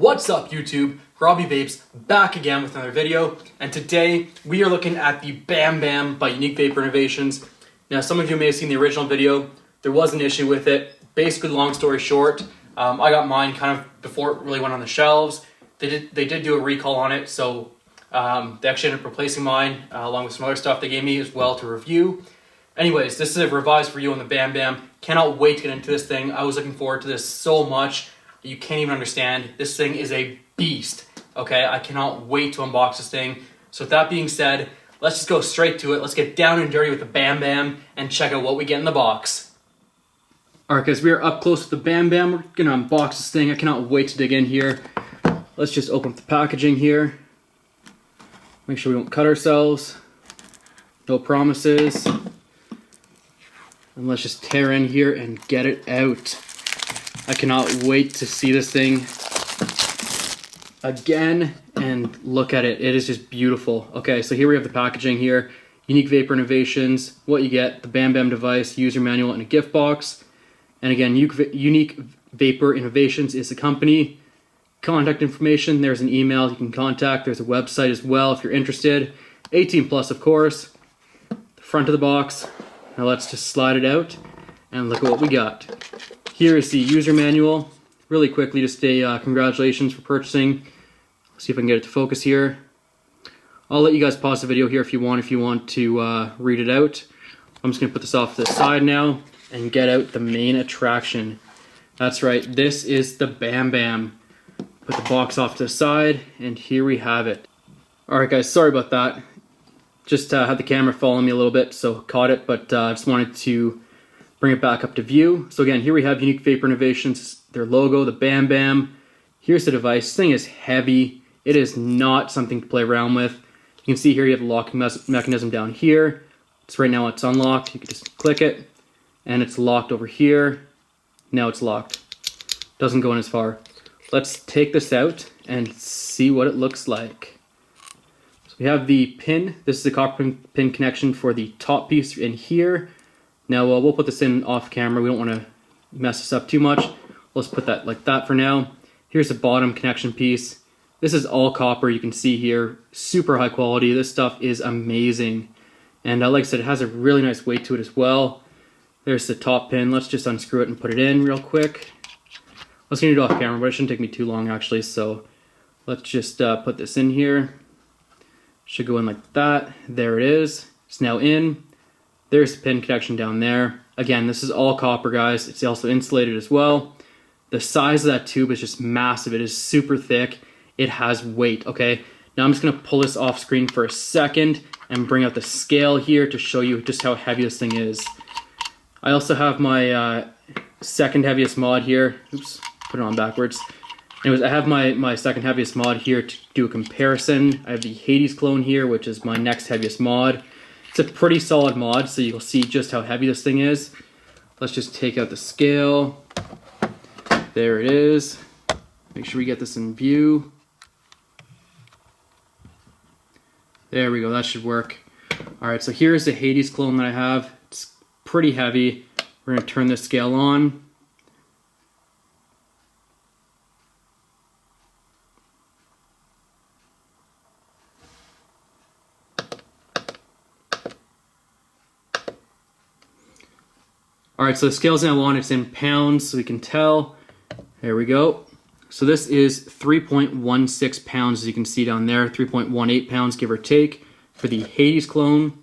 What's up YouTube? Robbie Vapes back again with another video, and today we are looking at the Bam Bam by Unique Vapor Innovations. Now some of you may have seen the original video. There was an issue with it. Basically, long story short, I got mine kind of before it really went on the shelves. They did do a recall on it, so they actually ended up replacing mine along with some other stuff they gave me as well to review. Anyways, this is a revised review on the Bam Bam. Cannot wait to get into this thing. I was looking forward to this so much. You can't even understand. This thing is a beast, okay? I cannot wait to unbox this thing. So with that being said, let's just go straight to it. Let's get down and dirty with the Bam Bam and check out what we get in the box. Alright guys, we are up close with the Bam Bam. We're gonna unbox this thing. I cannot wait to dig in here. Let's just open up the packaging here. Make sure we don't cut ourselves. No promises. And let's just tear in here and get it out. I cannot wait to see this thing again and look at it. It is just beautiful. Okay, so here we have the packaging here. Unique Vapor Innovations, what you get, the Bam Bam device, user manual, and a gift box. And again, Unique Vapor Innovations is the company. Contact information, there's an email you can contact. There's a website as well if you're interested. 18 plus, of course. The front of the box. Now let's just slide it out and look at what we got. Here is the user manual. Really quickly, just a congratulations for purchasing. Let's see if I can get it to focus here. I'll let you guys pause the video here if you want to read it out. I'm just gonna put this off to the side now and get out the main attraction. That's right, this is the Bam Bam. Put the box off to the side, and here we have it. Alright guys, sorry about that. Just had the camera following me a little bit, so caught it, but I just wanted to bring it back up to view. So again, here we have Unique Vapor Innovations, their logo, the Bam Bam. Here's the device. This thing is heavy. It is not something to play around with. You can see here you have the locking mechanism down here. So right now it's unlocked. You can just click it, and it's locked over here. Now it's locked. Doesn't go in as far. Let's take this out and see what it looks like. So we have the pin. This is the copper pin connection for the top piece in here. Now we'll put this in off camera. We don't want to mess this up too much. Let's put that like that for now. Here's the bottom connection piece. This is all copper, you can see here. Super high quality. This stuff is amazing. And like I said, it has a really nice weight to it as well. There's the top pin. Let's just unscrew it and put it in real quick. Let's get it off camera, but it shouldn't take me too long actually. So let's just put this in here. Should go in like that. There it is. It's now in. There's the pin connection down there. Again, this is all copper, guys. It's also insulated as well. The size of that tube is just massive. It is super thick. It has weight, okay? Now I'm just gonna pull this off screen for a second and bring out the scale here to show you just how heavy this thing is. I also have my second heaviest mod here. Oops, put it on backwards. Anyways, I have my second heaviest mod here to do a comparison. I have the Hades clone here, which is my next heaviest mod. It's a pretty solid mod, so you'll see just how heavy this thing is. Let's just take out the scale. There it is. Make sure we get this in view. There we go, that should work. Alright, so here's the Hades clone that I have. It's pretty heavy. We're gonna turn this scale on. Alright, so the scale's now on, it's in pounds, so we can tell. There we go. So this is 3.16 pounds, as you can see down there, 3.18 pounds, give or take, for the Hades clone.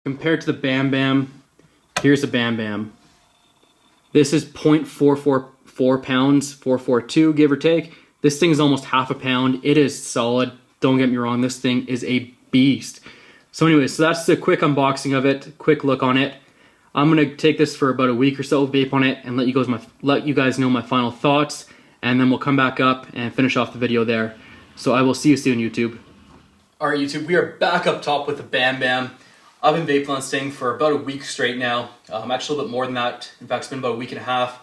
Compared to the Bam Bam, here's the Bam Bam. This is 0.444 pounds, 442, give or take. This thing is almost half a pound. It is solid. Don't get me wrong, this thing is a beast. So anyway, so that's the quick unboxing of it, quick look on it. I'm gonna take this for about a week or so, vape on it, and let you guys know my final thoughts, and then we'll come back up and finish off the video there. So I will see you soon, YouTube. All right, YouTube, we are back up top with the Bam Bam. I've been vaping on this thing for about a week straight now. Actually a little bit more than that. In fact, it's been about a week and a half.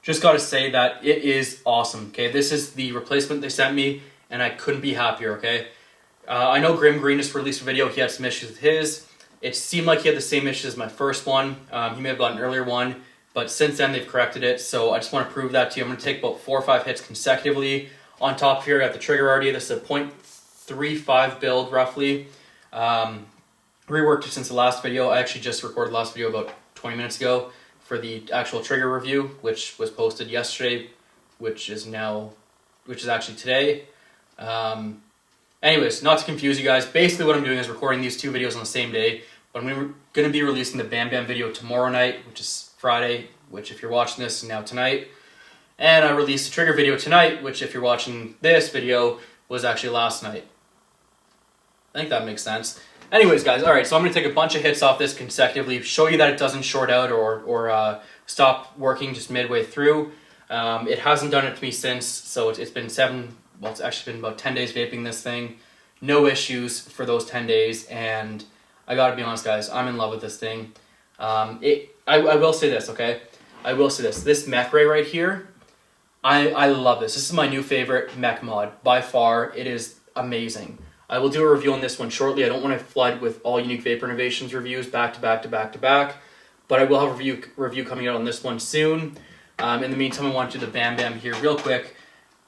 Just gotta say that it is awesome, okay? This is the replacement they sent me, and I couldn't be happier, okay? I know Grim Green just released a video. He had some issues with his. It seemed like he had the same issues as my first one. He may have got an earlier one. but since then they've corrected it, so I just want to prove that to you. I'm going to take about 4 or 5 hits consecutively. On top here, I got the trigger already. This is a 0.35 build, roughly. Reworked it since the last video. I actually just recorded the last video about 20 minutes ago for the actual trigger review, which was posted yesterday, which is actually today. Anyways, not to confuse you guys, basically what I'm doing is recording these 2 videos on the same day, but I'm going to be releasing the Bam Bam video tomorrow night, which is Friday, which if you're watching this is now tonight. And I released the trigger video tonight, which if you're watching this video was actually last night. I think that makes sense. Anyways, guys, alright, so I'm going to take a bunch of hits off this consecutively, show you that it doesn't short out or stop working just midway through. It hasn't done it to me since, so it's been it's actually been about 10 days vaping this thing. No issues for those 10 days, and I gotta be honest, guys, I'm in love with this thing. I will say this, okay? I will say this. This mech ray right here, I love this. This is my new favorite mech mod. By far, it is amazing. I will do a review on this one shortly. I don't want to flood with all Unique Vapor Innovations reviews back to back to back to back, but I will have a review coming out on this one soon. In the meantime, I want to do the Bam Bam here real quick.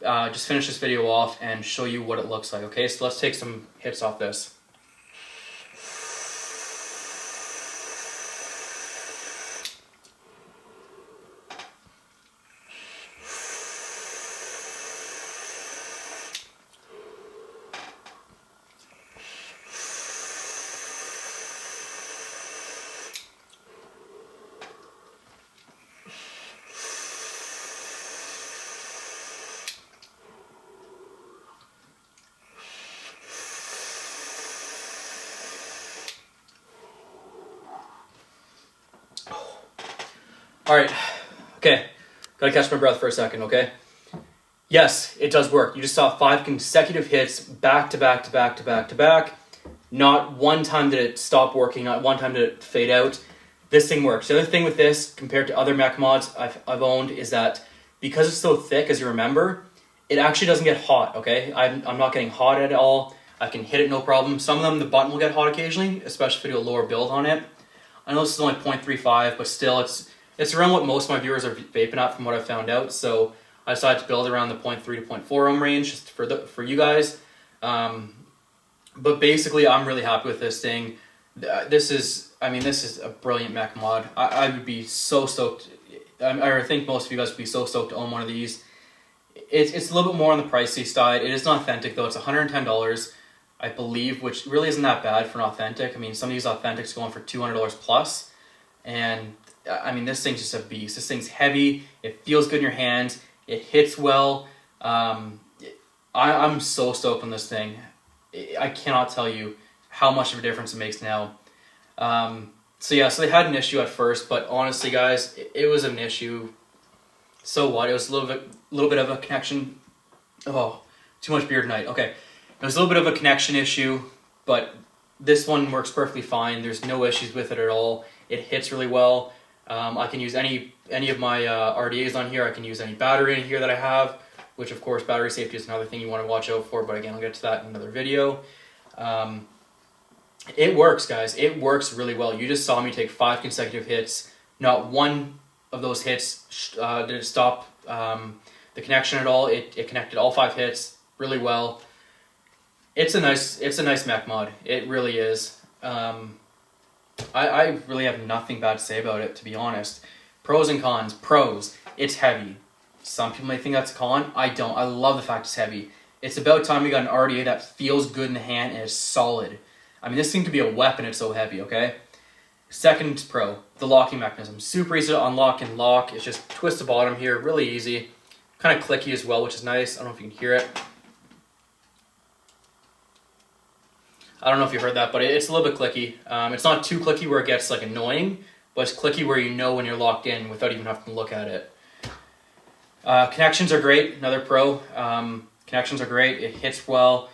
Just finish this video off and show you what it looks like, okay? So let's take some hits off this. Alright, okay, gotta catch my breath for a second, okay? Yes, it does work. You just saw 5 consecutive hits back to back to back to back to back. Not one time did it stop working, not one time did it fade out. This thing works. The other thing with this, compared to other mech mods I've owned, is that because it's so thick, as you remember, it actually doesn't get hot, okay? I'm not getting hot at all. I can hit it no problem. Some of them, the button will get hot occasionally, especially if I do a lower build on it. I know this is only 0.35, but still, it's around what most of my viewers are vaping at from what I've found out, so I decided to build around the 0.3 to 0.4 ohm range just for you guys. But basically, I'm really happy with this thing. This is a brilliant mech mod. I would be so stoked. I think most of you guys would be so stoked to own one of these. It's a little bit more on the pricey side. It is not authentic though. It's $110, I believe, which really isn't that bad for an authentic. I mean, some of these authentics go on for $200 plus, and I mean, this thing's just a beast. This thing's heavy. It feels good in your hands. It hits well. I'm so stoked on this thing. I cannot tell you how much of a difference it makes now. So yeah, so they had an issue at first, but honestly, guys, it was an issue. So what? It was a little bit of a connection. Oh, too much beer tonight. Okay, it was a little bit of a connection issue, but this one works perfectly fine. There's no issues with it at all. It hits really well. I can use any of my RDAs on here. I can use any battery in here that I have, which of course battery safety is another thing you want to watch out for, but again, I'll get to that in another video. It works, guys. It works really well. You just saw me take 5 consecutive hits. Not one of those hits did it stop the connection at all. It connected all 5 hits really well. It's a nice mech mod. It really is. I really have nothing bad to say about it, to be honest. Pros and cons. Pros, it's heavy. Some people may think that's a con. I don't. I love the fact it's heavy. It's about time we got an RDA that feels good in the hand and is solid. I mean, this thing could be a weapon, it's so heavy, okay? Second pro, the locking mechanism. Super easy to unlock and lock. It's just twist the bottom here, really easy. Kind of clicky as well, which is nice. I don't know if you can hear it. I don't know if you heard that, but it's a little bit clicky. It's not too clicky where it gets like annoying, but it's clicky where you know when you're locked in without even having to look at it. Connections are great, another pro. Connections are great, it hits well.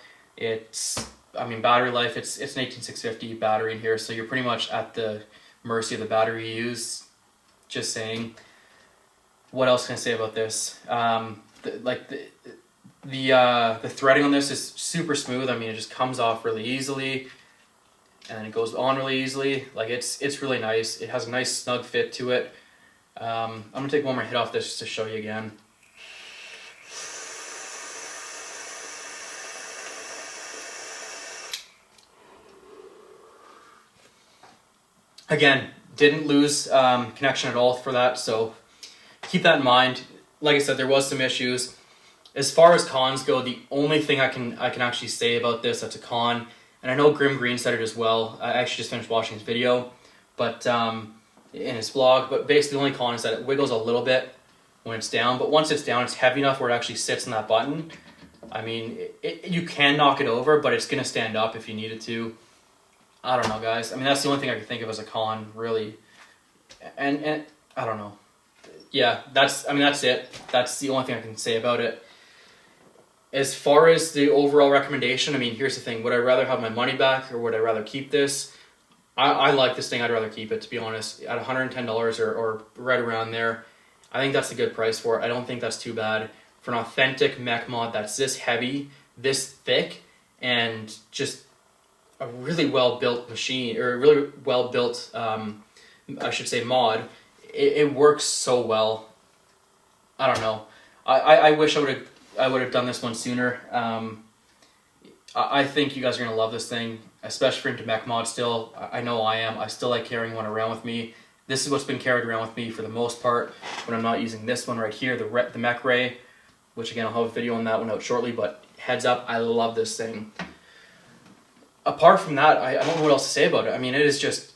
Battery life, it's an 18650 battery in here, so you're pretty much at the mercy of the battery you use. Just saying. What else can I say about this? The threading on this is super smooth. I mean, it just comes off really easily, and then it goes on really easily. Like it's really nice. It has a nice snug fit to it. I'm going to take one more hit off this just to show you again. Again, didn't lose connection at all for that, so keep that in mind. Like I said, there was some issues. As far as cons go, the only thing I can actually say about this that's a con, and I know Grim Green said it as well. I actually just finished watching his video, but in his vlog. But basically, the only con is that it wiggles a little bit when it's down. But once it's down, it's heavy enough where it actually sits on that button. I mean, you can knock it over, but it's gonna stand up if you needed to. I don't know, guys. I mean, that's the only thing I can think of as a con, really. And I don't know. Yeah, that's it. That's the only thing I can say about it. As far as the overall recommendation, I mean, here's the thing. Would I rather have my money back or would I rather keep this? I like this thing. I'd rather keep it, to be honest. At $110 or right around there, I think that's a good price for it. I don't think that's too bad. For an authentic mech mod that's this heavy, this thick, and just a really well-built machine, or a really well-built, I should say, mod, it works so well. I don't know. I wish I would have done this one sooner. I think you guys are gonna love this thing, especially for into mech mod still. I know I am. I still like carrying one around with me. This is what's been carried around with me for the most part when I'm not using this one right here, the Mech Ray, which again I'll have a video on that one out shortly. But heads up, I love this thing. Apart from that, I don't know what else to say about it. I mean, it is just,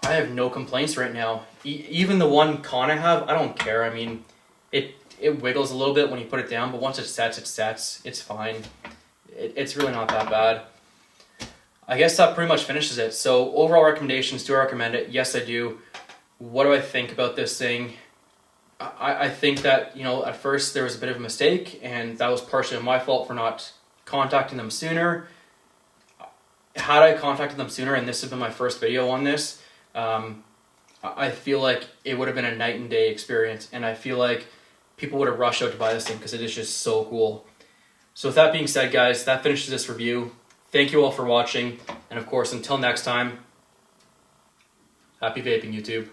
I have no complaints right now. Even the one con I have, I don't care. I mean, it wiggles a little bit when you put it down, but once it sets, it sets. It's fine. It's really not that bad. I guess that pretty much finishes it. So overall recommendations, do I recommend it? Yes, I do. What do I think about this thing? I think that, you know, at first there was a bit of a mistake, and that was partially my fault for not contacting them sooner. Had I contacted them sooner, and this has been my first video on this, I feel like it would have been a night and day experience, and I feel like people would have rushed out to buy this thing because it is just so cool. So with that being said, guys, that finishes this review. Thank you all for watching, and of course, until next time, happy vaping, YouTube.